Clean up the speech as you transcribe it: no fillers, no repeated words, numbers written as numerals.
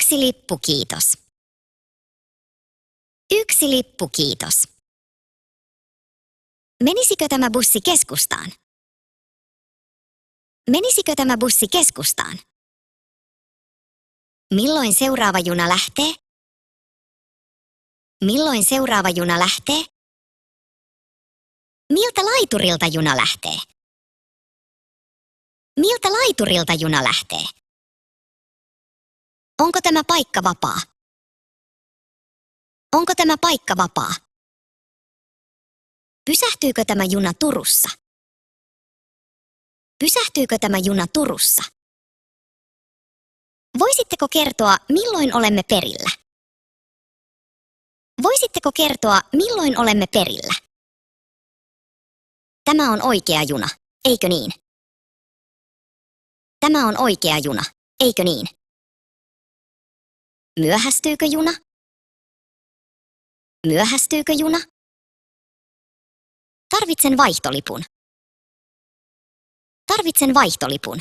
Yksi lippu, kiitos. Yksi lippu, kiitos. Menisikö tämä bussi keskustaan? Menisikö tämä bussi keskustaan? Milloin seuraava juna lähtee? Milloin seuraava juna lähtee? Miltä laiturilta juna lähtee? Miltä laiturilta juna lähtee? Onko tämä paikka vapaa? Onko tämä paikka vapaa? Pysähtyykö tämä juna Turussa? Pysähtyykö tämä juna Turussa? Voisitteko kertoa, milloin olemme perillä? Voisitteko kertoa, milloin olemme perillä? Tämä on oikea juna, eikö niin? Tämä on oikea juna, eikö niin? Myöhästyykö juna? Myöhästyykö juna? Tarvitsen vaihtolipun. Tarvitsen vaihtolipun.